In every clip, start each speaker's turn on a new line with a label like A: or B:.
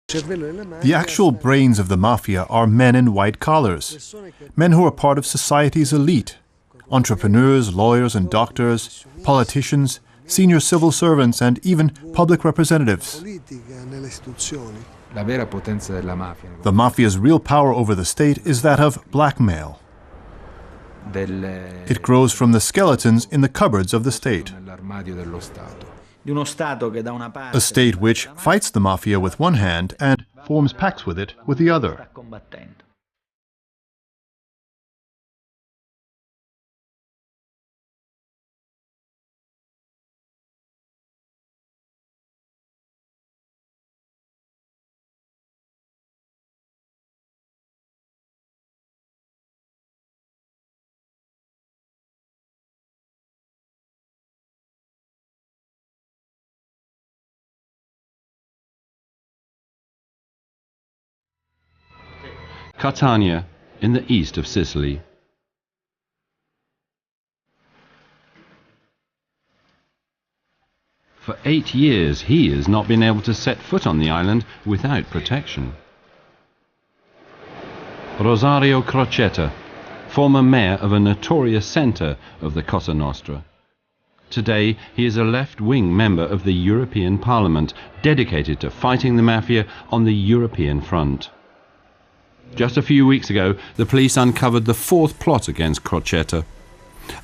A: The actual brains of the mafia are men in white collars, men who are part of society's elite, entrepreneurs, lawyers and doctors, politicians, senior civil servants and even public representatives. The mafia's real power over the state is that of blackmail. It grows from the skeletons in the cupboards of the state. A state which fights the mafia with one hand and forms pacts with it with the other.
B: Catania, in the east of Sicily. For 8 years he has not been able to set foot on the island without protection. Rosario Crocetta, former mayor of a notorious centre of the Cosa Nostra. Today he is a left-wing member of the European Parliament, dedicated to fighting the mafia on the European front. Just a few weeks ago, the police uncovered the 4th plot against Crocetta.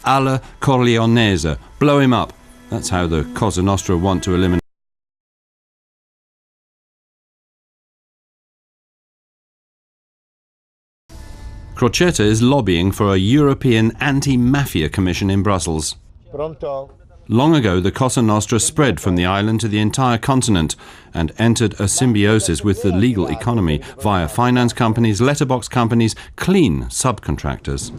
B: Alla Corleonese, blow him up. That's how the Cosa Nostra want to eliminate. Crocetta is lobbying for a European anti-mafia commission in Brussels. Long ago, the Cosa Nostra spread from the island to the entire continent and entered a symbiosis with the legal economy via finance companies, letterbox companies, clean subcontractors.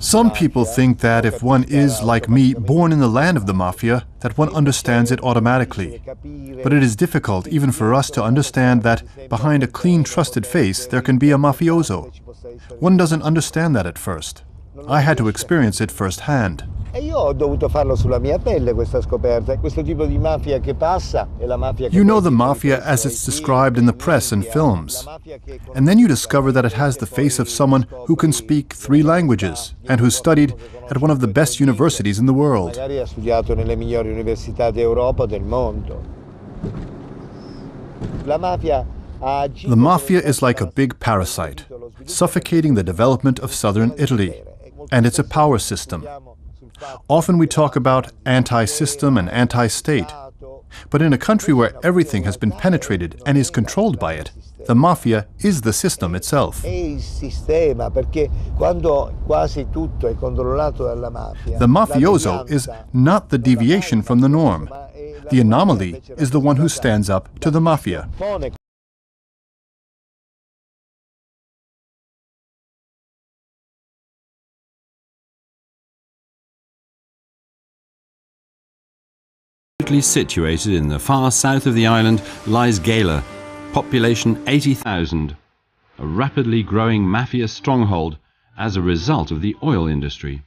A: Some people think that if one is, like me, born in the land of the mafia, that one understands it automatically. But it is difficult even for us to understand that behind a clean, trusted face there can be a mafioso. One doesn't understand that at first. I had to experience it firsthand. You know the mafia as it's described in the press and films. And then you discover that it has the face of someone who can speak 3 languages and who studied at one of the best universities in the world. The mafia is like a big parasite, suffocating the development of southern Italy. And it's a power system. Often we talk about anti-system and anti-state. But in a country where everything has been penetrated and is controlled by it, the mafia is the system itself. The mafioso is not the deviation from the norm. The anomaly is the one who stands up to the mafia.
B: Situated in the far south of the island lies Gela, population 80,000, a rapidly growing mafia stronghold as a result of the oil industry.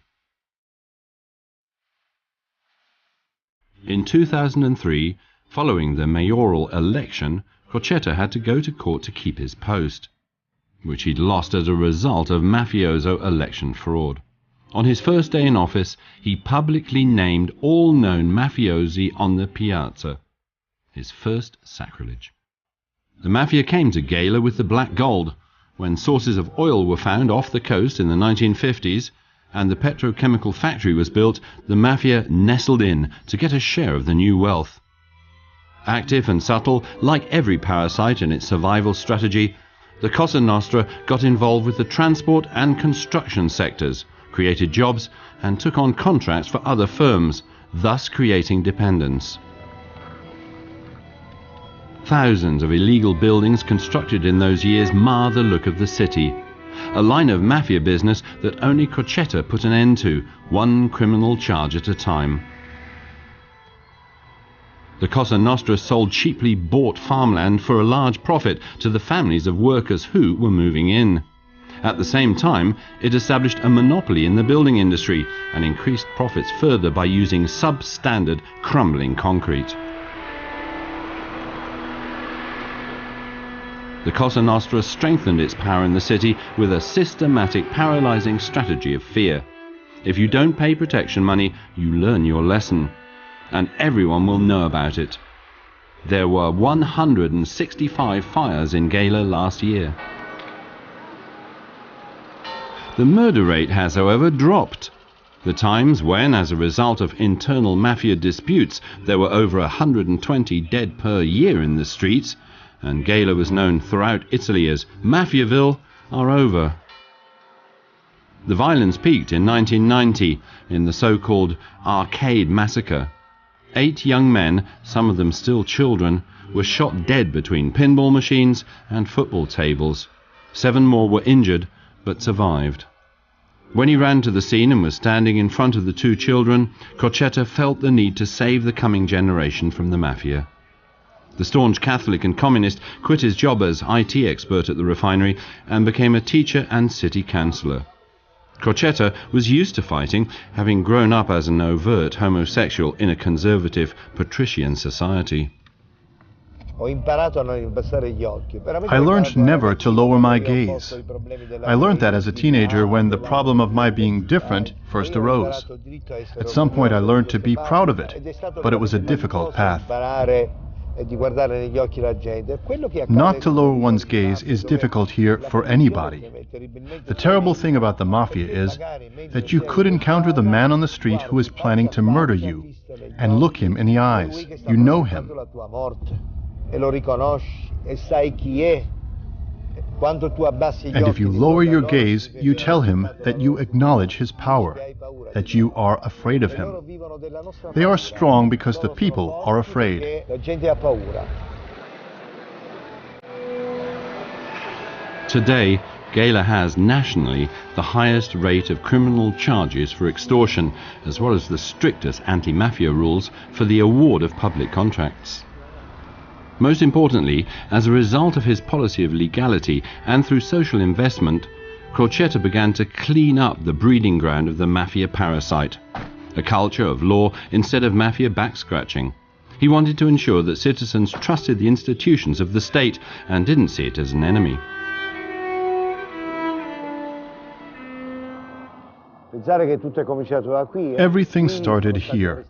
B: In 2003, following the mayoral election, Crocetta had to go to court to keep his post, which he'd lost as a result of mafioso election fraud. On his first day in office, he publicly named all known mafiosi on the piazza, his first sacrilege. The mafia came to Gela with the black gold. When sources of oil were found off the coast in the 1950s and the petrochemical factory was built, the mafia nestled in to get a share of the new wealth. Active and subtle, like every parasite in its survival strategy, the Cosa Nostra got involved with the transport and construction sectors, created jobs and took on contracts for other firms, thus creating dependence. Thousands of illegal buildings constructed in those years mar the look of the city, a line of mafia business that only Crocetta put an end to, one criminal charge at a time. The Cosa Nostra sold cheaply bought farmland for a large profit to the families of workers who were moving in. At the same time, it established a monopoly in the building industry and increased profits further by using substandard crumbling concrete. The Cosa Nostra strengthened its power in the city with a systematic paralyzing strategy of fear. If you don't pay protection money, you learn your lesson, and everyone will know about it. There were 165 fires in Gela last year. The murder rate has, however, dropped. The times when, as a result of internal mafia disputes, there were over 120 dead per year in the streets, and Gela was known throughout Italy as Mafiaville, are over. The violence peaked in 1990 in the so-called Arcade Massacre. 8 young men, some of them still children, were shot dead between pinball machines and football tables. 7 more were injured, but survived. When he ran to the scene and was standing in front of the 2 children, Crocetta felt the need to save the coming generation from the mafia. The staunch Catholic and communist quit his job as IT expert at the refinery and became a teacher and city councillor. Crocetta was used to fighting, having grown up as an overt homosexual in a conservative patrician society.
A: I learned never to lower my gaze. I learned that as a teenager when the problem of my being different first arose. At some point I learned to be proud of it, but it was a difficult path. Not to lower one's gaze is difficult here for anybody. The terrible thing about the mafia is that you could encounter the man on the street who is planning to murder you and look him in the eyes. You know him. And if you lower your gaze, you tell him that you acknowledge his power, that you are afraid of him. They are strong because the people are afraid.
B: Today, Gela has nationally the highest rate of criminal charges for extortion, as well as the strictest anti-mafia rules for the award of public contracts. Most importantly, as a result of his policy of legality and through social investment, Crocetta began to clean up the breeding ground of the mafia parasite, a culture of law instead of mafia backscratching. He wanted to ensure that citizens trusted the institutions of the state and didn't see it as an enemy.
A: Everything started here.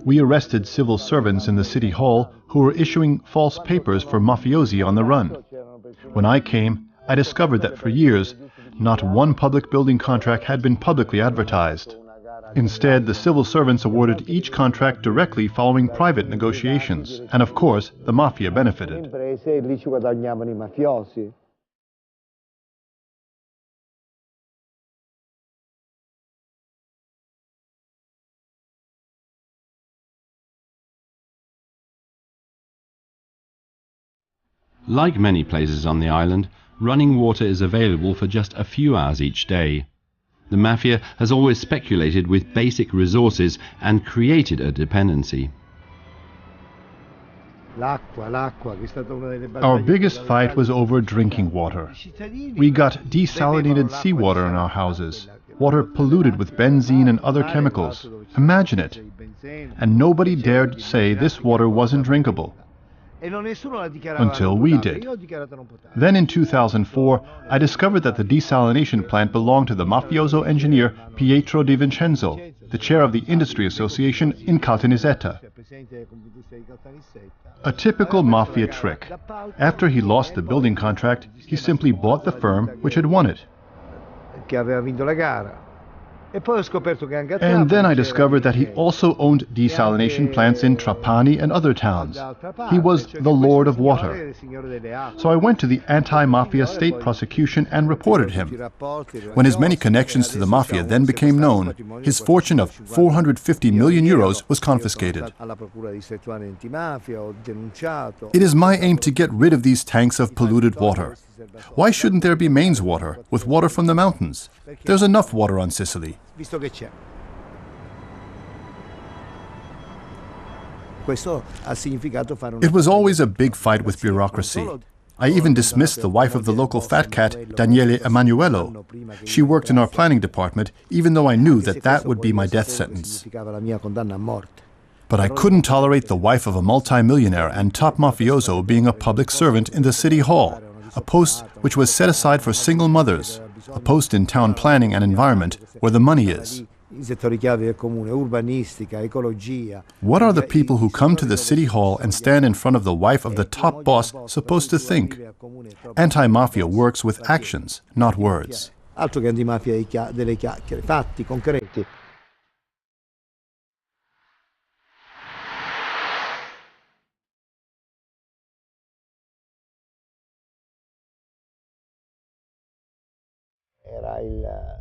A: We arrested civil servants in the city hall who were issuing false papers for mafiosi on the run. When I came, I discovered that for years, not one public building contract had been publicly advertised. Instead, the civil servants awarded each contract directly following private negotiations, and of course, the mafia benefited.
B: Like many places on the island, running water is available for just a few hours each day. The mafia has always speculated with basic resources and created a dependency.
A: Our biggest fight was over drinking water. We got desalinated seawater in our houses, water polluted with benzene and other chemicals. Imagine it. And nobody dared say this water wasn't drinkable. Until we did. Then in 2004, I discovered that the desalination plant belonged to the mafioso engineer Pietro Di Vincenzo, the chair of the Industry Association in Caltanissetta. A typical mafia trick. After he lost the building contract, he simply bought the firm which had won it. And then I discovered that he also owned desalination plants in Trapani and other towns. He was the Lord of Water. So I went to the anti-mafia state prosecution and reported him. When his many connections to the mafia then became known, his fortune of 450 million euros was confiscated. It is my aim to get rid of these tanks of polluted water. Why shouldn't there be mains water, with water from the mountains? There's enough water on Sicily. It was always a big fight with bureaucracy. I even dismissed the wife of the local fat cat, Daniele Emanuello. She worked in our planning department, even though I knew that that would be my death sentence. But I couldn't tolerate the wife of a multimillionaire and top mafioso being a public servant in the city hall, a post which was set aside for single mothers, a post in town planning and environment where the money is. What are the people who come to the city hall and stand in front of the wife of the top boss supposed to think? Anti-mafia works with actions, not words.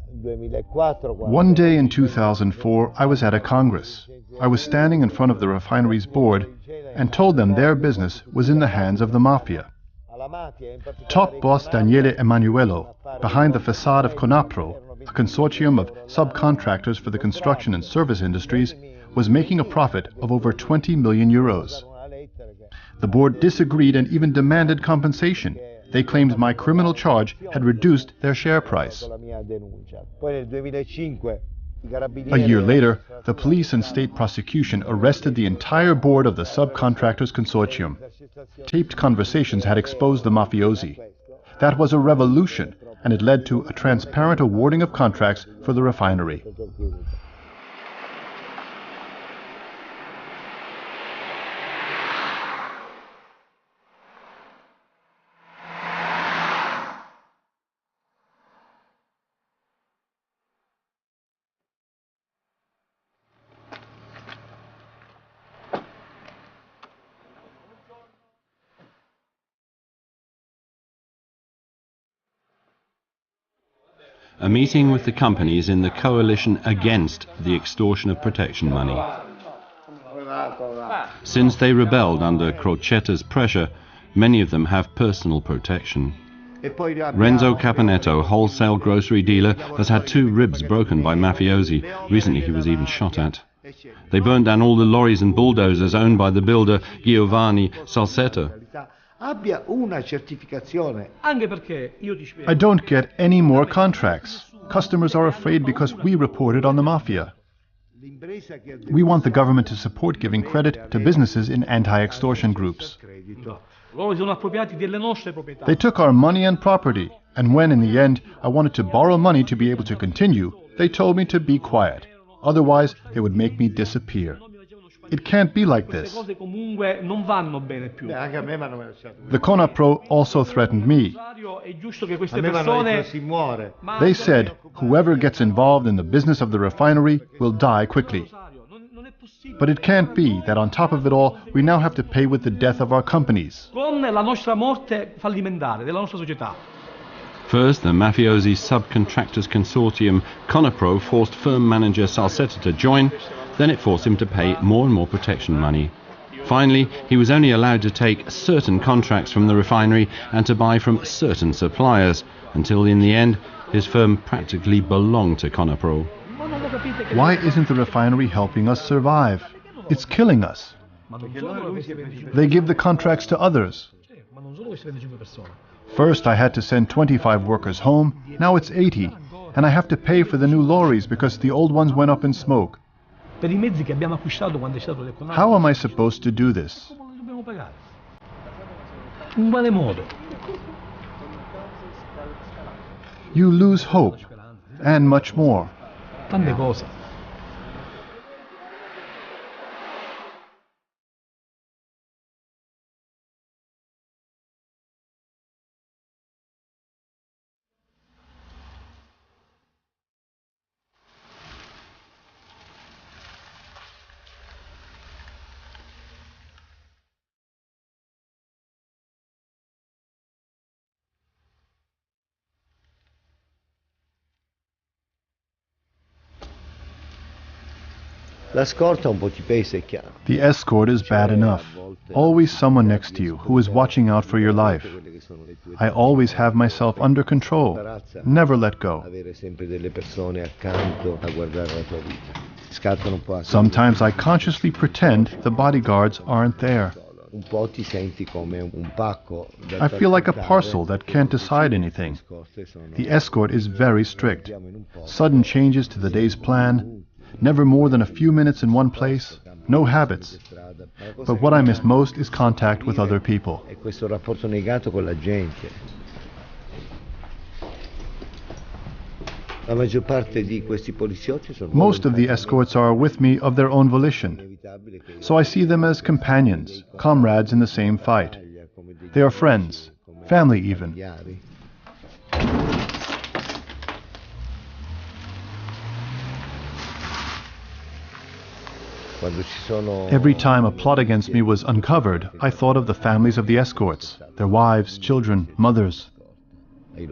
A: One day in 2004, I was at a congress. I was standing in front of the refinery's board and told them their business was in the hands of the mafia. Top boss Daniele Emanuello, behind the facade of Conapro, a consortium of subcontractors for the construction and service industries, was making a profit of over 20 million euros. The board disagreed and even demanded compensation. They claimed my criminal charge had reduced their share price. A year later, the police and state prosecution arrested the entire board of the subcontractors consortium. Taped conversations had exposed the mafiosi. That was a revolution, and it led to a transparent awarding of contracts for the refinery.
B: A meeting with the companies in the coalition against the extortion of protection money. Since they rebelled under Crocetta's pressure, many of them have personal protection. Renzo Caponetto, wholesale grocery dealer, has had 2 ribs broken by mafiosi. Recently he was even shot at. They burned down all the lorries and bulldozers owned by the builder Giovanni Salsetta.
A: I don't get any more contracts. Customers are afraid because we reported on the mafia. We want the government to support giving credit to businesses in anti-extortion groups. They took our money and property, and when in the end I wanted to borrow money to be able to continue, they told me to be quiet. Otherwise, they would make me disappear. It can't be like this. The Conapro also threatened me. They said whoever gets involved in the business of the refinery will die quickly. But it can't be that on top of it all, we now have to pay with the death of our companies.
B: First, the mafiosi subcontractors consortium Conapro forced firm manager Salsetta to join. Then it forced him to pay more and more protection money. Finally, he was only allowed to take certain contracts from the refinery and to buy from certain suppliers, until in the end his firm practically belonged to Conapro.
A: Why isn't the refinery helping us survive? It's killing us. They give the contracts to others. First I had to send 25 workers home, now it's 80, and I have to pay for the new lorries because the old ones went up in smoke. How am I supposed to do this? You lose hope, and much more. The escort is bad enough. Always someone next to you who is watching out for your life. I always have myself under control. Never let go. Sometimes I consciously pretend the bodyguards aren't there. I feel like a parcel that can't decide anything. The escort is very strict. Sudden changes to the day's plan, never more than a few minutes in one place, no habits. But what I miss most is contact with other people. Most of the escorts are with me of their own volition, so I see them as companions, comrades in the same fight. They are friends, family even. Every time a plot against me was uncovered, I thought of the families of the escorts, their wives, children, mothers. I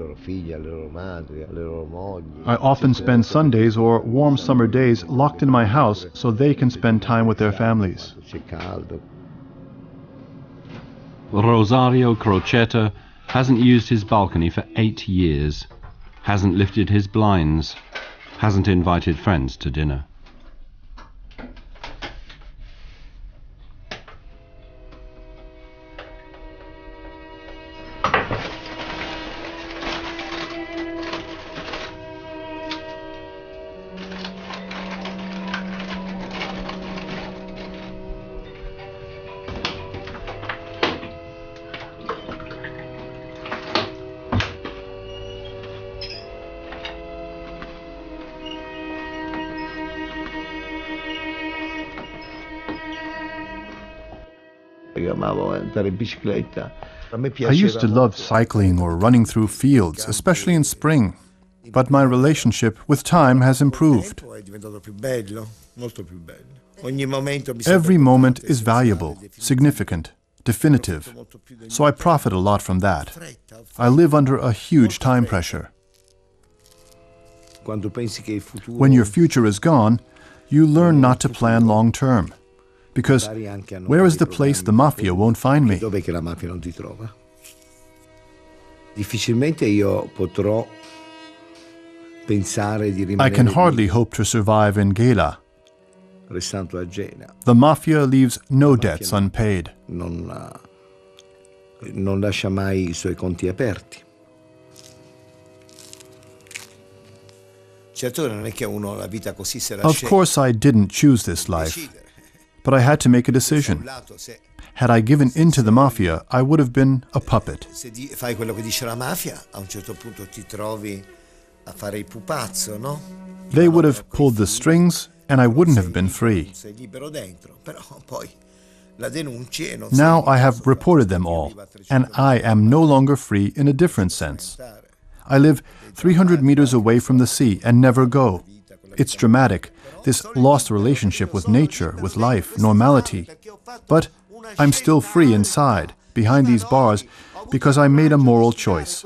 A: often spend Sundays or warm summer days locked in my house so they can spend time with their families.
B: Rosario Crocetta hasn't used his balcony for 8 years, hasn't lifted his blinds, hasn't invited friends to dinner.
A: I used to love cycling or running through fields, especially in spring. But my relationship with time has improved. Every moment is valuable, significant, definitive. So I profit a lot from that. I live under a huge time pressure. When your future is gone, you learn not to plan long term. Because where is the place the Mafia won't find me? I can hardly hope to survive in Gela. The Mafia leaves no debts unpaid. Of course, I didn't choose this life. But I had to make a decision. Had I given in to the Mafia, I would have been a puppet. They would have pulled the strings, and I wouldn't have been free. Now I have reported them all, and I am no longer free in a different sense. I live 300 meters away from the sea and never go. It's dramatic, this lost relationship with nature, with life, normality. But I'm still free inside, behind these bars, because I made a moral choice.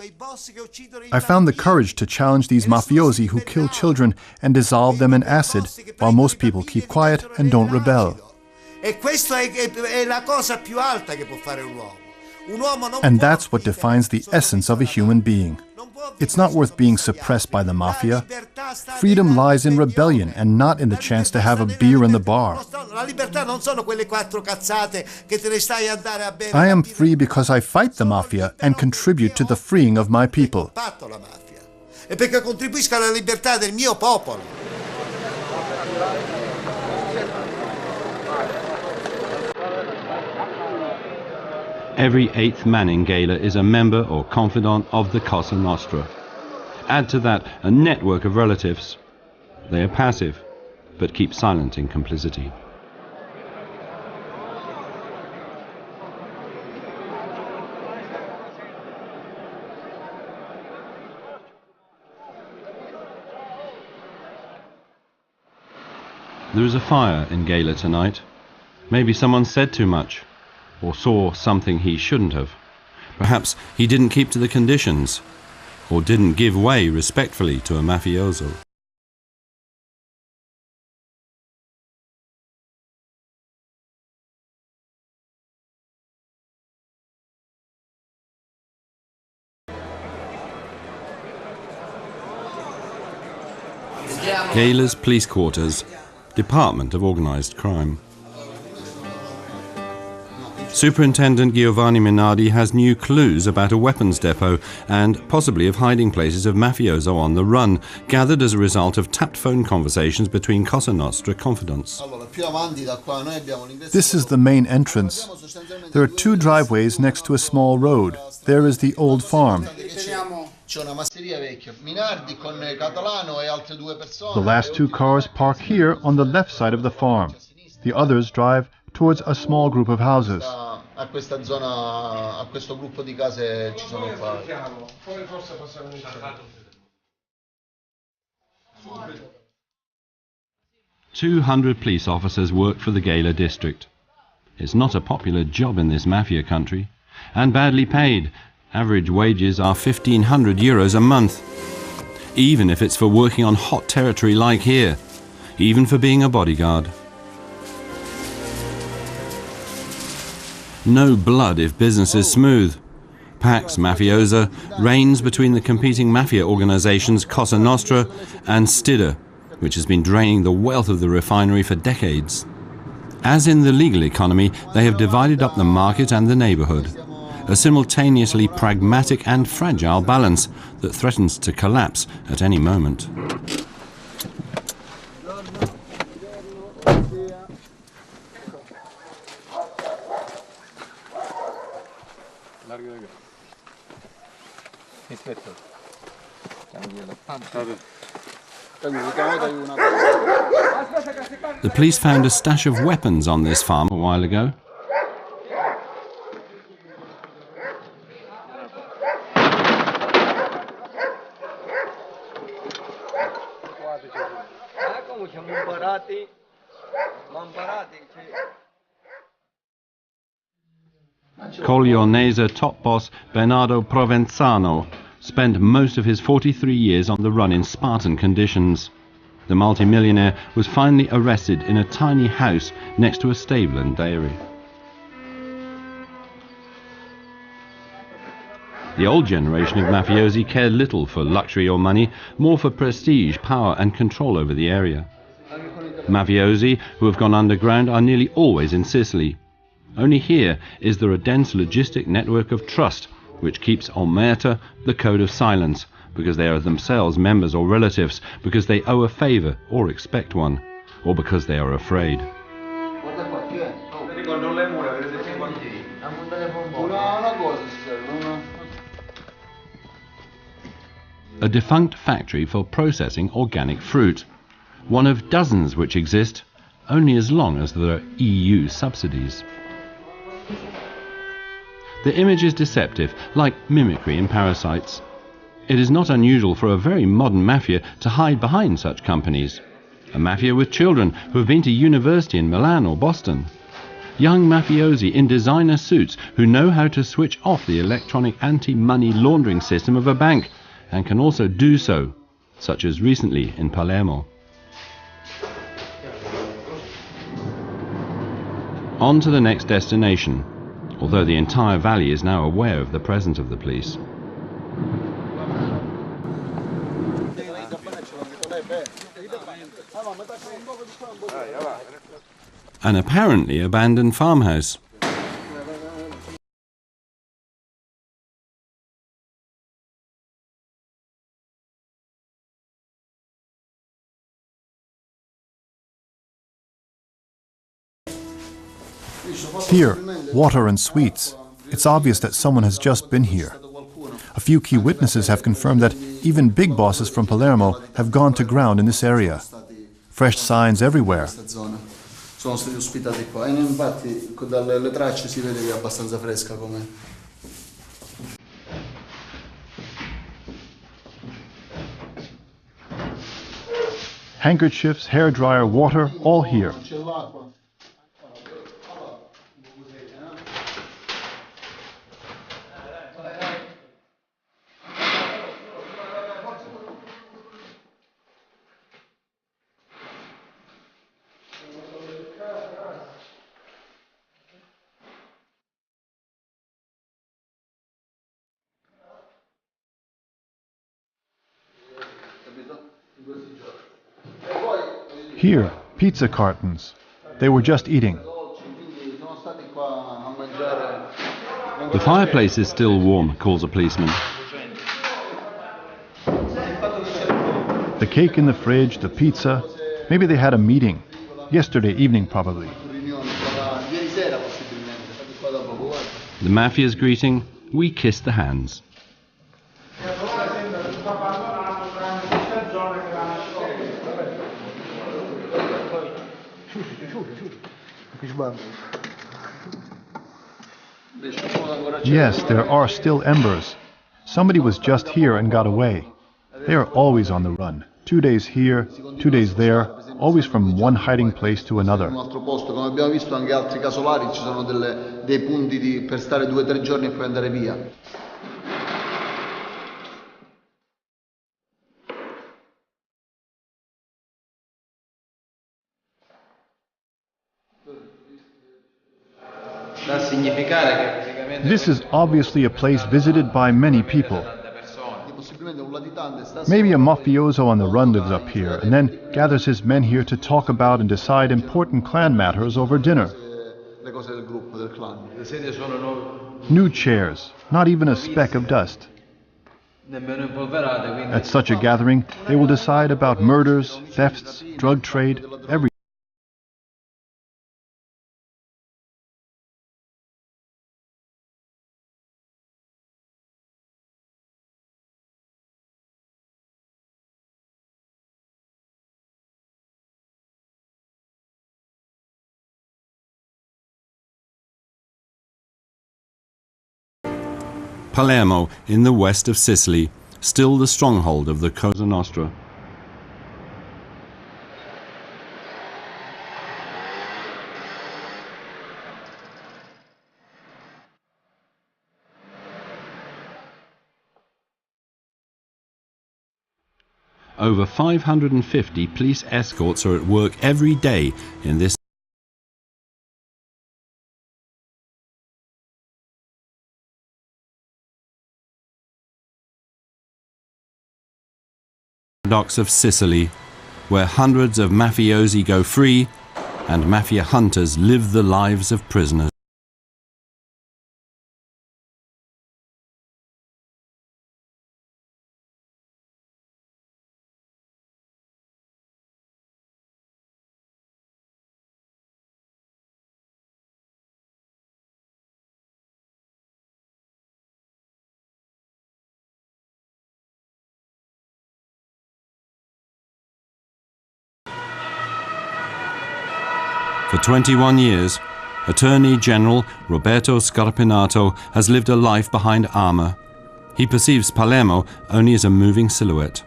A: I found the courage to challenge these mafiosi who kill children and dissolve them in acid, while most people keep quiet and don't rebel. And that's what defines the essence of a human being. It's not worth being suppressed by the Mafia. Freedom lies in rebellion and not in the chance to have a beer in the bar. I am free because I fight the Mafia and contribute to the freeing of my people.
B: Every 8th man in Gela is a member or confidant of the Cosa Nostra. Add to that a network of relatives. They are passive, but keep silent in complicity. There is a fire in Gela tonight. Maybe someone said too much, or saw something he shouldn't have. Perhaps he didn't keep to the conditions, or didn't give way respectfully to a mafioso. Gela's police quarters, Department of Organized Crime. Superintendent Giovanni Minardi has new clues about a weapons depot and possibly of hiding places of mafioso on the run, gathered as a result of tapped phone conversations between Cosa Nostra confidants.
A: This is the main entrance. There are two driveways next to a small road. There is the old farm. The last two cars park here on the left side of the farm. The others drive towards a small group of houses.
B: 200 police officers work for the Gala district. It's not a popular job in this mafia country, and badly paid. Average wages are €1,500 a month, even if it's for working on hot territory like here, even for being a bodyguard. No blood if business is smooth. Pax Mafiosa reigns between the competing mafia organizations Cosa Nostra and Stida, which has been draining the wealth of the refinery for decades. As in the legal economy, they have divided up the market and the neighborhood, a simultaneously pragmatic and fragile balance that threatens to collapse at any moment. The police found a stash of weapons on this farm a while ago. Coglionese top boss Bernardo Provenzano spent most of his 43 years on the run in Spartan conditions. The multimillionaire was finally arrested in a tiny house next to a stable and dairy. The old generation of mafiosi cared little for luxury or money, more for prestige, power and control over the area. Mafiosi who have gone underground are nearly always in Sicily. Only here is there a dense logistic network of trust which keeps omerta, the code of silence, because they are themselves members or relatives, because they owe a favor or expect one, or because they are afraid. A defunct factory for processing organic fruit, one of dozens which exist only as long as there are EU subsidies. The image is deceptive, like mimicry in parasites. It is not unusual for a very modern mafia to hide behind such companies. A mafia with children who have been to university in Milan or Boston. Young mafiosi in designer suits who know how to switch off the electronic anti-money laundering system of a bank and can also do so, such as recently in Palermo. On to the next destination, although the entire valley is now aware of the presence of the police. An apparently abandoned farmhouse.
A: Here, water and sweets. It's obvious that someone has just been here. A few key witnesses have confirmed that even big bosses from Palermo have gone to ground in this area. Fresh signs everywhere.
C: Sono stati ospitati qua e infatti dalle tracce si vede che è abbastanza fresca come.
A: Handkerchiefs, hairdryer, water, all here. Here, pizza cartons. They were just eating.
B: The fireplace is still warm, calls a policeman.
A: The cake in the fridge, the pizza. Maybe they had a meeting. Yesterday evening, probably.
B: The Mafia's greeting, we kiss the hands.
A: Yes, there are still embers. Somebody was just here and got away. They are always on the run. 2 days here, 2 days there, always from one hiding place to another.
C: Come abbiamo visto anche altri casolari, ci sono dei punti per stare 2 o 3 giorni e poi andare via.
A: This is obviously a place visited by many people. Maybe a mafioso on the run lives up here and then gathers his men here to talk about and decide important clan matters over dinner. New chairs, not even a speck of dust. At such a gathering, they will decide about murders, thefts, drug trade, everything.
B: Palermo, in the west of Sicily, still the stronghold of the Cosa Nostra. Over 550 police escorts are at work every day in this docks of Sicily, where hundreds of mafiosi go free and mafia hunters live the lives of prisoners. For 21 years, Attorney General Roberto Scarpinato has lived a life behind armor. He perceives Palermo only as a moving silhouette.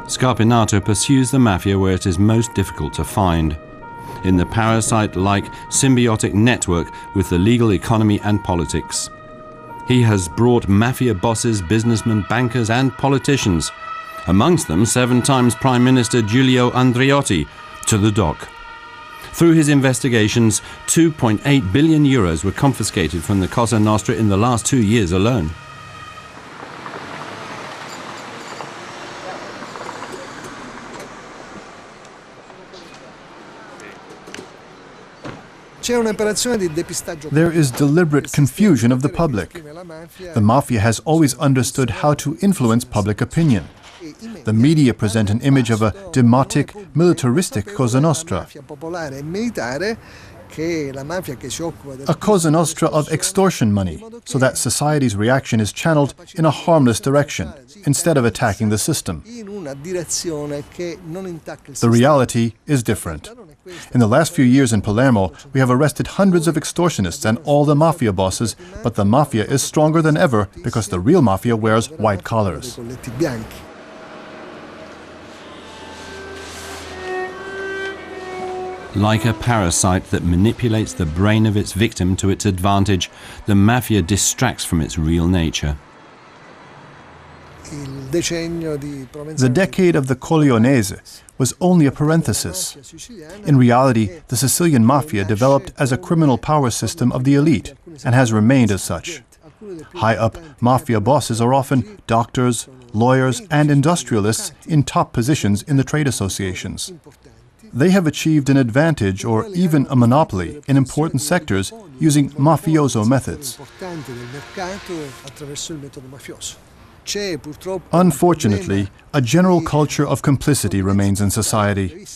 B: Scarpinato pursues the mafia where it is most difficult to find, in the parasite-like symbiotic network with the legal economy and politics. He has brought mafia bosses, businessmen, bankers and politicians, amongst them 7 times Prime Minister Giulio Andreotti, to the dock. Through his investigations, 2.8 billion euros were confiscated from the Cosa Nostra in the last 2 years alone.
A: There is deliberate confusion of the public. The mafia has always understood how to influence public opinion. The media present an image of a demotic, militaristic Cosa Nostra. A Cosa Nostra of extortion money, so that society's reaction is channeled in a harmless direction, instead of attacking the system. The reality is different. In the last few years in Palermo, we have arrested hundreds of extortionists and all the mafia bosses, but the mafia is stronger than ever because the real mafia wears white collars.
B: Like a parasite that manipulates the brain of its victim to its advantage, the mafia distracts from its real nature.
A: The decade of the Corleonese was only a parenthesis. In reality, the Sicilian mafia developed as a criminal power system of the elite and has remained as such. High-up mafia bosses are often doctors, lawyers, and industrialists in top positions in the trade associations. They have achieved an advantage or even a monopoly in important sectors using mafioso methods. Unfortunately, a general culture of complicity remains in society.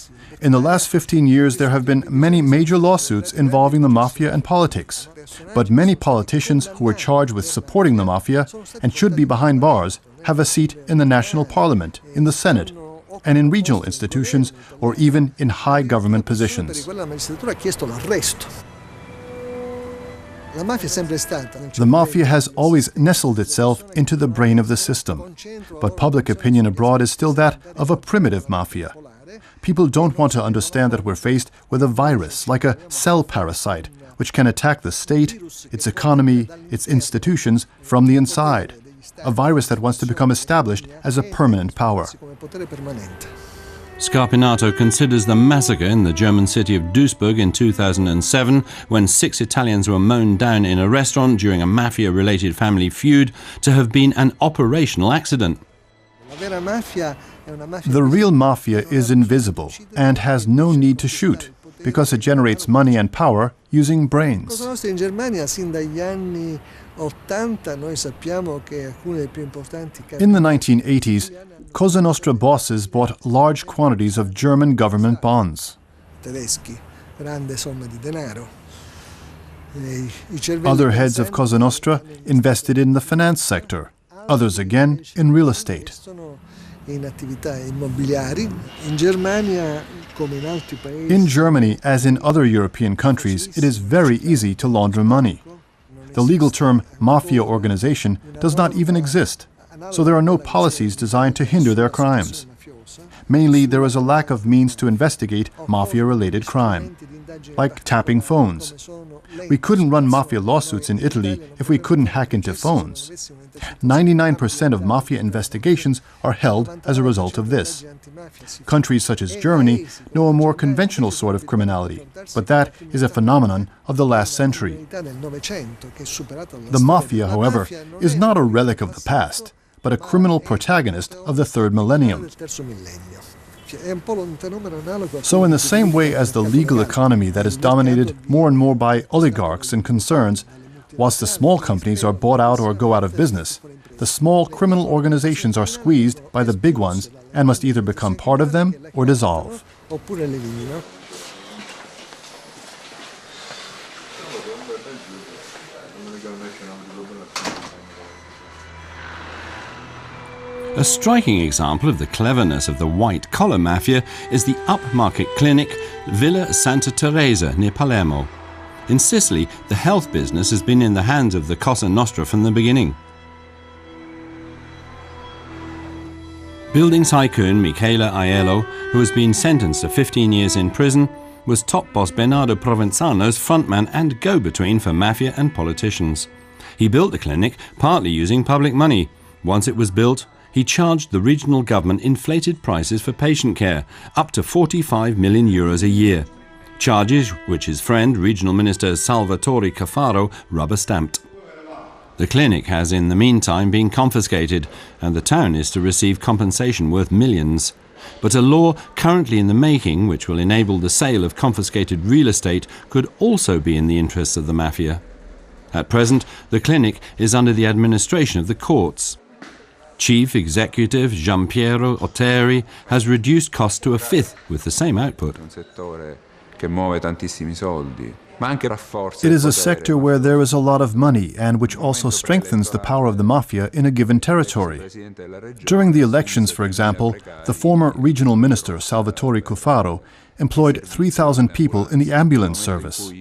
A: In the last 15 years, there have been many major lawsuits involving the mafia and politics. But many politicians who were charged with supporting the mafia and should be behind bars have a seat in the national parliament, in the Senate, and in regional institutions, or even in high government positions. The mafia has always nestled itself into the brain of the system, but public opinion abroad is still that of a primitive mafia. People don't want to understand that we're faced with a virus, like a cell parasite, which can attack the state, its economy, its institutions from the inside. A virus that wants to become established as a permanent power.
B: Scarpinato considers the massacre in the German city of Duisburg in 2007, when 6 Italians were mown down in a restaurant during a mafia-related family feud, to have been an operational accident.
A: The real mafia is invisible and has no need to shoot, because it generates money and power using brains.
D: In the
A: 1980s, Cosa Nostra bosses bought large quantities of German government bonds. Other heads of Cosa Nostra invested in the finance sector, others again in real estate. In Germany, as in other European countries, it is very easy to launder money. The legal term mafia organization does not even exist, so there are no policies designed to hinder their crimes. Mainly, there is a lack of means to investigate mafia-related crime, like tapping phones. We couldn't run mafia lawsuits in Italy if we couldn't hack into phones. 99% of mafia investigations are held as a result of this. Countries such as Germany know a more conventional sort of criminality, but that is a phenomenon of the last century. The mafia, however, is not a relic of the past, but a criminal protagonist of the third millennium. So in the same way as the legal economy that is dominated more and more by oligarchs and concerns, whilst the small companies are bought out or go out of business, the small criminal organizations are squeezed by the big ones and must either become part of them or dissolve.
B: A striking example of the cleverness of the white-collar mafia is the upmarket clinic Villa Santa Teresa near Palermo. In Sicily, the health business has been in the hands of the Cosa Nostra from the beginning. Building tycoon Michele Aiello, who has been sentenced to 15 years in prison, was top boss Bernardo Provenzano's frontman and go-between for mafia and politicians. He built the clinic partly using public money. Once it was built, he charged the regional government inflated prices for patient care, up to 45 million euros a year. Charges which his friend, Regional Minister Salvatore Cafaro, rubber-stamped. The clinic has in the meantime been confiscated, and the town is to receive compensation worth millions. But a law currently in the making, which will enable the sale of confiscated real estate, could also be in the interests of the mafia. At present, the clinic is under the administration of the courts. Chief Executive Giampiero Otteri has reduced costs to a fifth with the same output.
A: It is a sector where there is a lot of money and which also strengthens the power of the mafia in a given territory. During the elections, for example, the former regional minister Salvatore Cafaro employed 3,000 people in the ambulance service.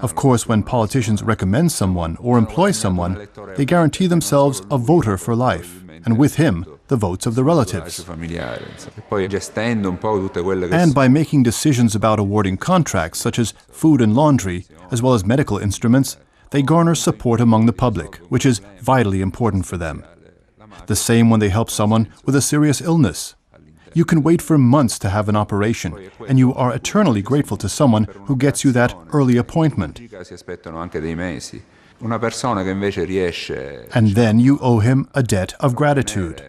A: Of course, when politicians recommend someone or employ someone, they guarantee themselves a voter for life, and with him, the votes of the relatives. And by making decisions about awarding contracts such as food and laundry, as well as medical instruments, they garner support among the public, which is vitally important for them. The same when they help someone with a serious illness. You can wait for months to have an operation, and you are eternally grateful to someone who gets you that early appointment. And then you owe him a debt of gratitude.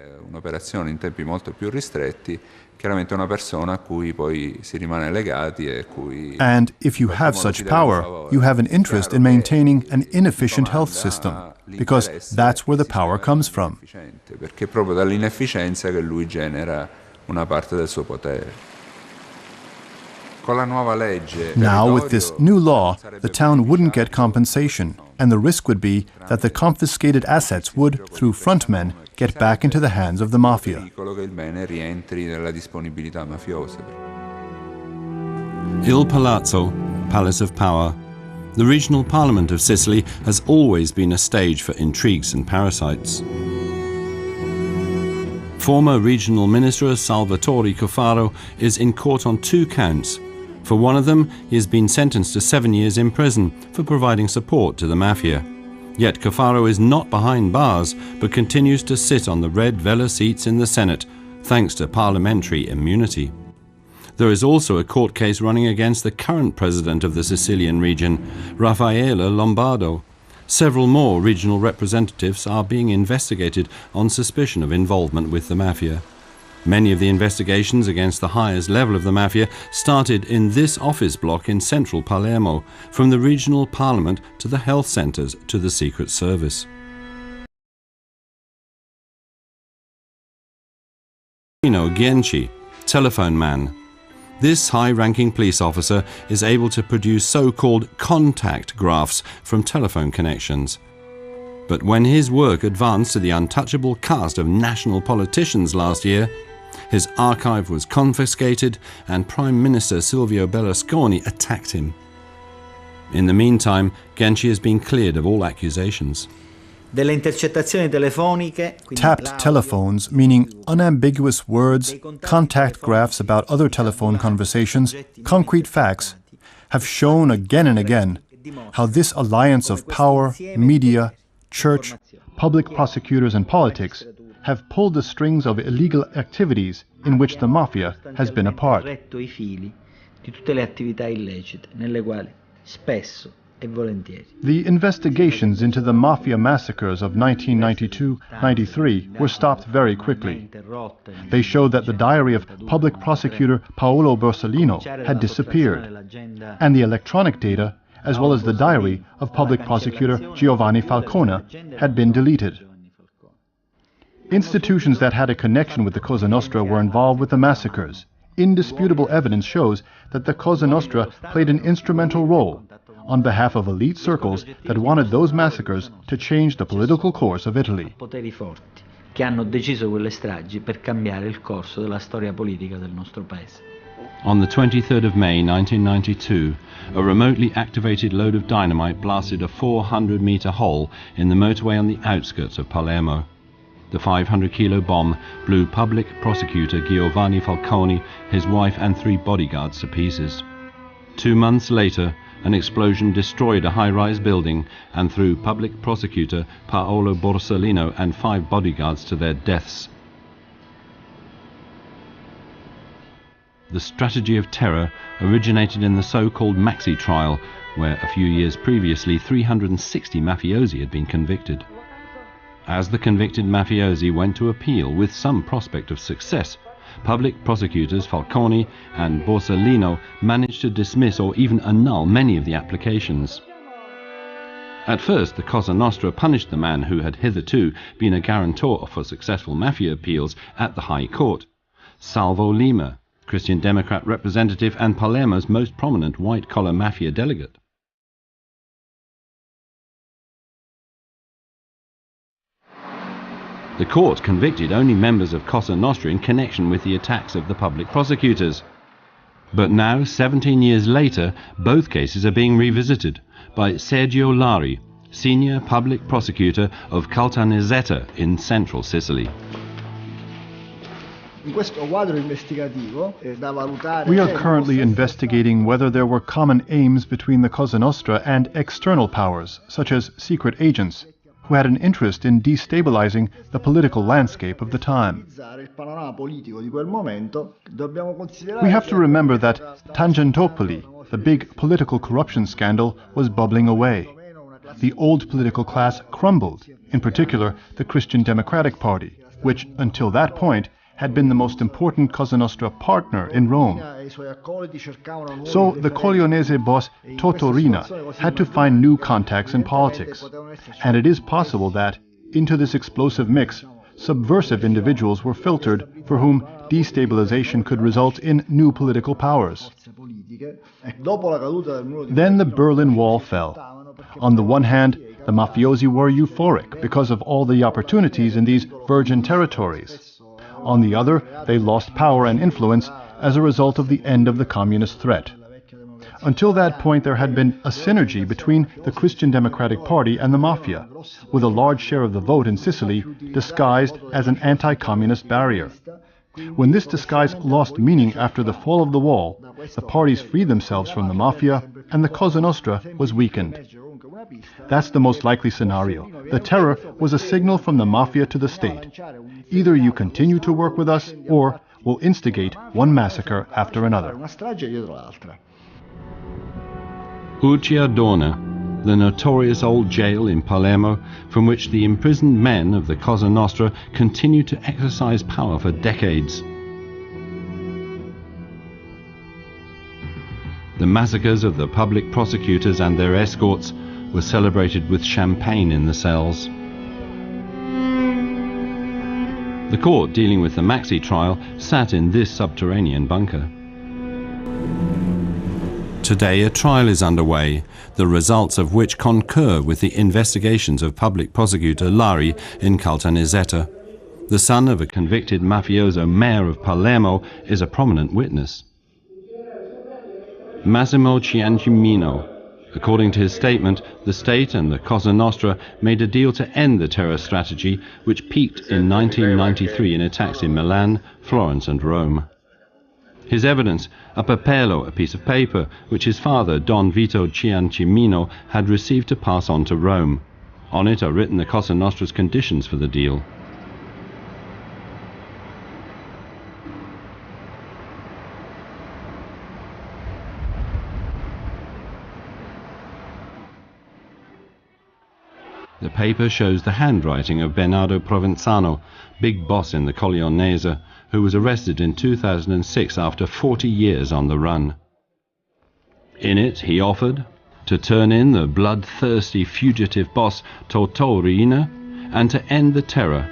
D: chiaramente una persona a cui poi si rimane legati e cui...
A: And if you have such power, you have an interest in maintaining an inefficient health system, because that's where the power comes from.
D: Perché è proprio dall'inefficienza che lui genera una parte del suo potere.
A: Now, with this new law, the town wouldn't get compensation, and the risk would be that the confiscated assets would, through frontmen, get back into the hands of the mafia.
B: Il Palazzo, Palace of Power. The regional parliament of Sicily has always been a stage for intrigues and parasites. Former regional minister Salvatore Cuffaro is in court on 2 counts. For one of them, he has been sentenced to 7 years in prison for providing support to the mafia. Yet Cuffaro is not behind bars, but continues to sit on the red vela seats in the Senate, thanks to parliamentary immunity. There is also a court case running against the current president of the Sicilian region, Raffaele Lombardo. Several more regional representatives are being investigated on suspicion of involvement with the mafia. Many of the investigations against the highest level of the mafia started in this office block in central Palermo, from the regional parliament to the health centres to the secret service. Genci, telephone man. This high-ranking police officer is able to produce so-called contact graphs from telephone connections. But when his work advanced to the untouchable caste of national politicians last year, his archive was confiscated and Prime Minister Silvio Berlusconi attacked him. In the meantime, Genci has been cleared of all accusations.
A: Tapped telephones, meaning unambiguous words, contact graphs about other telephone conversations, concrete facts, have shown again and again how this alliance of power, media, church, public prosecutors and politics have pulled the strings of illegal activities in which the mafia has been a part. The investigations into the mafia massacres of 1992-93 were stopped very quickly. They showed that the diary of public prosecutor Paolo Borsellino had disappeared, and the electronic data, as well as the diary of public prosecutor Giovanni Falcone, had been deleted. Institutions that had a connection with the Cosa Nostra were involved with the massacres. Indisputable evidence shows that the Cosa Nostra played an instrumental role on behalf of elite circles that wanted those massacres to change the political course of Italy.
B: On the 23rd of May 1992, a remotely activated load of dynamite blasted a 400-metre hole in the motorway on the outskirts of Palermo. The 500-kilo bomb blew public prosecutor Giovanni Falcone, his wife and 3 bodyguards to pieces. 2 months later, an explosion destroyed a high-rise building and threw public prosecutor Paolo Borsellino and 5 bodyguards to their deaths. The strategy of terror originated in the so-called Maxi trial, where a few years previously 360 mafiosi had been convicted. As the convicted mafiosi went to appeal with some prospect of success, public prosecutors Falcone and Borsellino managed to dismiss or even annul many of the applications. At first, the Cosa Nostra punished the man who had hitherto been a guarantor for successful mafia appeals at the High Court, Salvo Lima, Christian Democrat representative and Palermo's most prominent white-collar mafia delegate. The court convicted only members of Cosa Nostra in connection with the attacks of the public prosecutors. But now, 17 years later, both cases are being revisited by Sergio Lari, senior public prosecutor of Caltanissetta in central Sicily.
A: We are currently investigating whether there were common aims between the Cosa Nostra and external powers, such as secret agents, who had an interest in destabilizing the political landscape of the time. We have to remember that Tangentopoli, the big political corruption scandal, was bubbling away. The old political class crumbled, in particular the Christian Democratic Party, which, until that point, had been the most important Cosa Nostra partner in Rome. So the Corleonese boss Toto Riina had to find new contacts in politics. And it is possible that, into this explosive mix, subversive individuals were filtered for whom destabilization could result in new political powers. Then the Berlin Wall fell. On the one hand, the mafiosi were euphoric because of all the opportunities in these virgin territories. On the other, they lost power and influence as a result of the end of the communist threat. Until that point, there had been a synergy between the Christian Democratic Party and the Mafia, with a large share of the vote in Sicily disguised as an anti-communist barrier. When this disguise lost meaning after the fall of the wall, the parties freed themselves from the Mafia and the Cosa Nostra was weakened. That's the most likely scenario. The terror was a signal from the Mafia to the state. Either you continue to work with us, or we'll instigate one massacre after another.
B: Ucciardone, the notorious old jail in Palermo, from which the imprisoned men of the Cosa Nostra continued to exercise power for decades. The massacres of the public prosecutors and their escorts were celebrated with champagne in the cells. The court dealing with the Maxi trial sat in this subterranean bunker. Today a trial is underway, the results of which concur with the investigations of public prosecutor Lari in Caltanissetta. The son of a convicted mafioso mayor of Palermo is a prominent witness. Massimo Ciancimino. According to his statement, the state and the Cosa Nostra made a deal to end the terror strategy, which peaked in 1993 in attacks in Milan, Florence and Rome. His evidence, a papello, a piece of paper, which his father, Don Vito Ciancimino, had received to pass on to Rome. On it are written the Cosa Nostra's conditions for the deal. The paper shows the handwriting of Bernardo Provenzano, big boss in the Corleonese, who was arrested in 2006 after 40 years on the run. In it, he offered to turn in the bloodthirsty fugitive boss Toto Riina and to end the terror.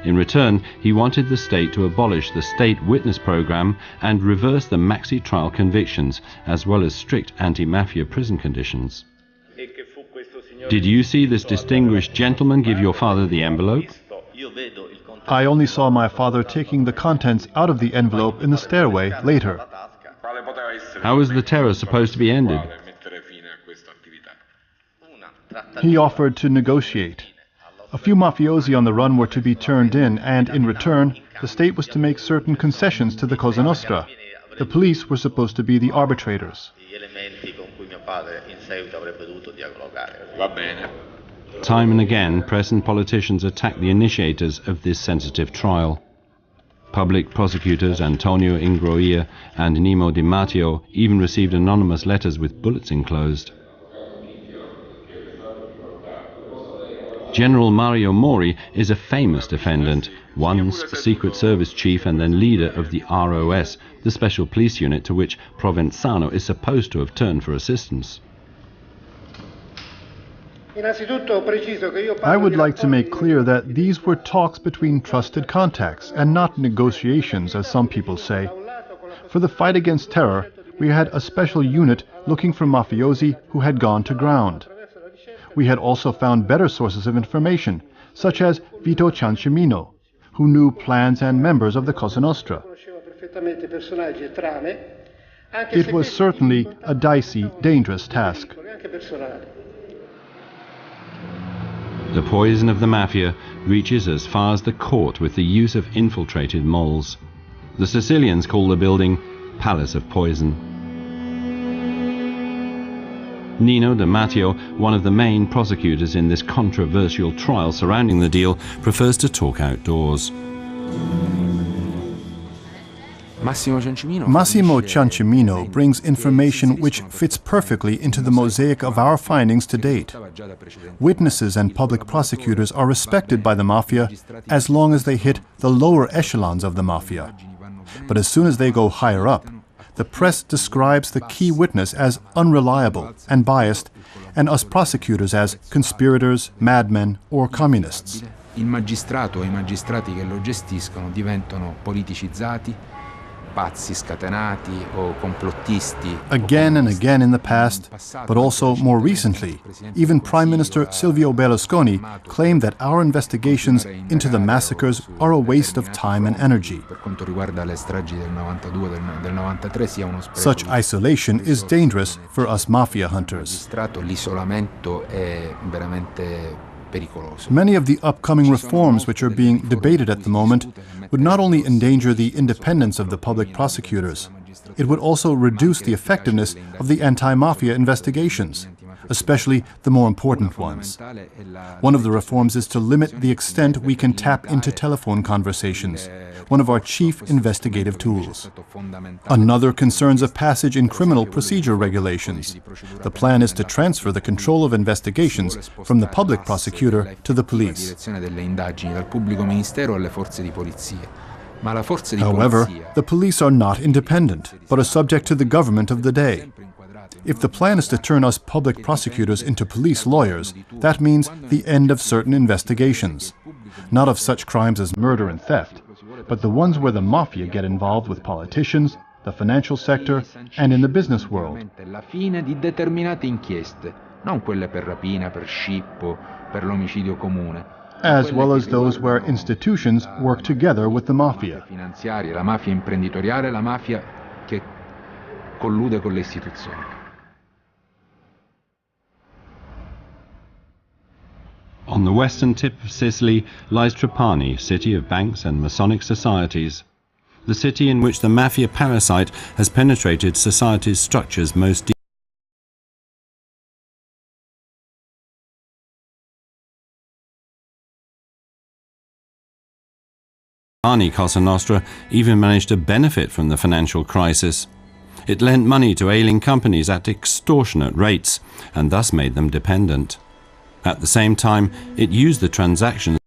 B: In return, he wanted the state to abolish the state witness program and reverse the Maxi trial convictions, as well as strict anti-mafia prison conditions. Did you see this distinguished gentleman give your father the envelope?
A: I only saw my father taking the contents out of the envelope in the stairway later.
B: How was the terror supposed to be ended?
A: He offered to negotiate. A few mafiosi on the run were to be turned in, and in return, the state was to make certain concessions to the Cosa Nostra. The police were supposed to be the arbitrators.
B: Time and again, press and politicians attacked the initiators of this sensitive trial. Public prosecutors Antonio Ingroia and Nemo Di Matteo even received anonymous letters with bullets enclosed. General Mario Mori is a famous defendant, once Secret Service chief and then leader of the ROS, the special police unit to which Provenzano is supposed to have turned for assistance.
A: I would like to make clear that these were talks between trusted contacts and not negotiations, as some people say. For the fight against terror, we had a special unit looking for mafiosi who had gone to ground. We had also found better sources of information, such as Vito Ciancimino, who knew plans and members of the Cosa Nostra. It was certainly a dicey, dangerous task.
B: The poison of the Mafia reaches as far as the court with the use of infiltrated moles. The Sicilians call the building Palace of Poison. Nino Di Matteo, one of the main prosecutors in this controversial trial surrounding the deal, prefers to talk outdoors.
A: Massimo Ciancimino brings information which fits perfectly into the mosaic of our findings to date. Witnesses and public prosecutors are respected by the Mafia as long as they hit the lower echelons of the Mafia. But as soon as they go higher up, the press describes the key witness as unreliable and biased, and us prosecutors as conspirators, madmen, or communists.
E: Il magistrato e I magistrati che lo gestiscono diventano politicizzati, pazzi scatenati o complottisti.
A: Again and again in the past, but also more recently, even Prime Minister Silvio Berlusconi claimed that our investigations into the massacres are a waste of time and energy. Such isolation is dangerous for us mafia hunters. Many of the upcoming reforms which are being debated at the moment would not only endanger the independence of the public prosecutors, it would also reduce the effectiveness of the anti-mafia investigations, especially the more important ones. One of the reforms is to limit the extent we can tap into telephone conversations, one of our chief investigative tools. Another concerns a passage in criminal procedure regulations. The plan is to transfer the control of investigations from the public prosecutor to the police. However, the police are not independent, but are subject to the government of the day. If the plan is to turn us public prosecutors into police lawyers, that means the end of certain investigations. Not of such crimes as murder and theft, but the ones where the mafia get involved with politicians, the financial sector, and in the business world.
E: La fine di determinate inchieste, non quelle per rapina, per scippo, per l'omicidio comune.
A: As well as those where institutions work together with the mafia.
E: Finanziaria, la mafia imprenditoriale, la mafia che collude con le istituzioni.
B: On the western tip of Sicily lies Trapani, city of banks and Masonic societies. The city in which the mafia parasite has penetrated society's structures most deeply. Trapani Cosa Nostra even managed to benefit from the financial crisis. It lent money to ailing companies at extortionate rates and thus made them dependent. At the same time, it used the transactions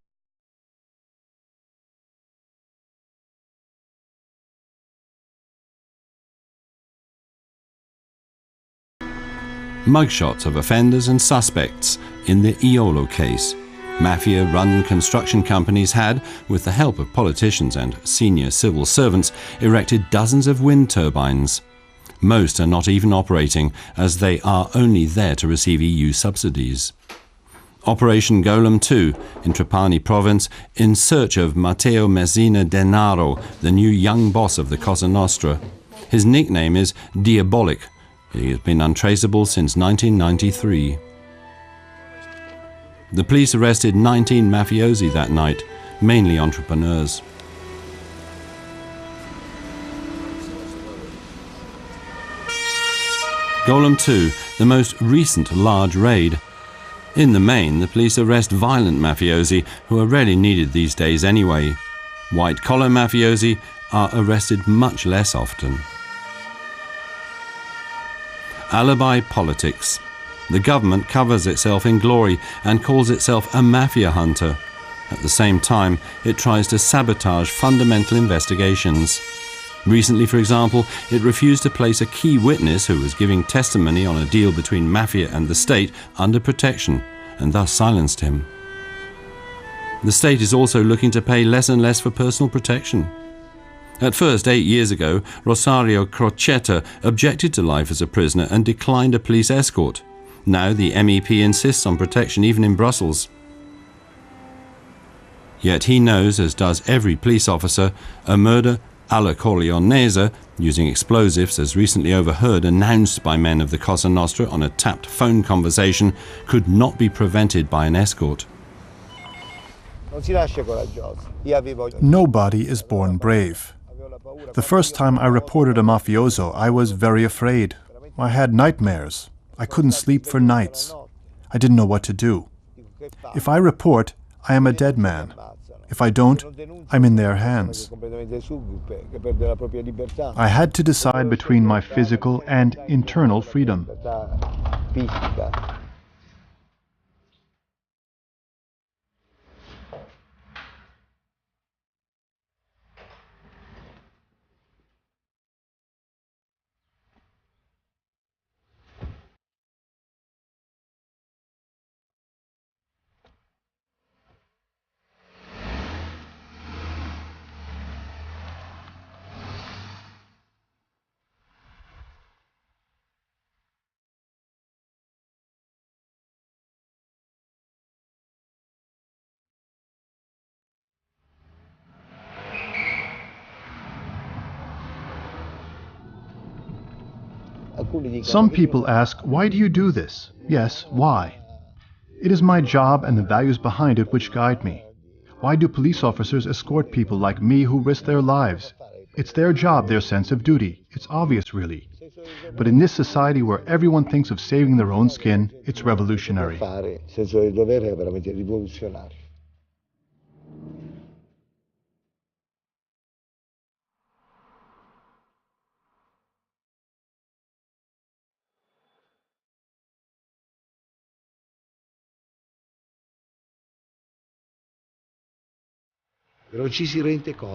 B: mugshots of offenders and suspects in the Iolo case. Mafia-run construction companies had, with the help of politicians and senior civil servants, erected dozens of wind turbines. Most are not even operating, as they are only there to receive EU subsidies. Operation Golem 2 in Trapani province, in search of Matteo Messina Denaro, the new young boss of the Cosa Nostra. His nickname is Diabolic. He has been untraceable since 1993. The police arrested 19 mafiosi that night, mainly entrepreneurs. Golem 2, the most recent large raid. In the main, the police arrest violent mafiosi who are rarely needed these days anyway. White-collar mafiosi are arrested much less often. Alibi politics. The government covers itself in glory and calls itself a mafia hunter. At the same time, it tries to sabotage fundamental investigations. Recently, for example, it refused to place a key witness who was giving testimony on a deal between mafia and the state under protection, and thus silenced him. The state is also looking to pay less and less for personal protection. At first, 8 years ago, Rosario Crocetta objected to life as a prisoner and declined a police escort. Now the MEP insists on protection even in Brussels. Yet he knows, as does every police officer, a murder alla Corleonese, using explosives as recently overheard announced by men of the Cosa Nostra on a tapped phone conversation, could not be prevented by an escort.
A: Nobody is born brave. The first time I reported a mafioso, I was very afraid. I had nightmares. I couldn't sleep for nights. I didn't know what to do. If I report, I am a dead man. If I don't, I'm in their hands. I had to decide between my physical and internal freedom. Some people ask, why do you do this? Yes, why? It is my job and the values behind it which guide me. Why do police officers escort people like me who risk their lives? It's their job, their sense of duty. It's obvious, really. But in this society where everyone thinks of saving their own skin, it's revolutionary.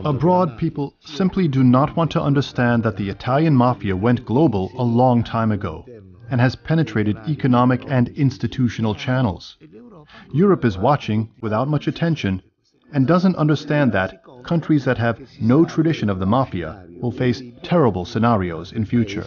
A: Abroad, people simply do not want to understand that the Italian mafia went global a long time ago and has penetrated economic and institutional channels. Europe is watching without much attention and doesn't understand that countries that have no tradition of the mafia will face terrible scenarios in future.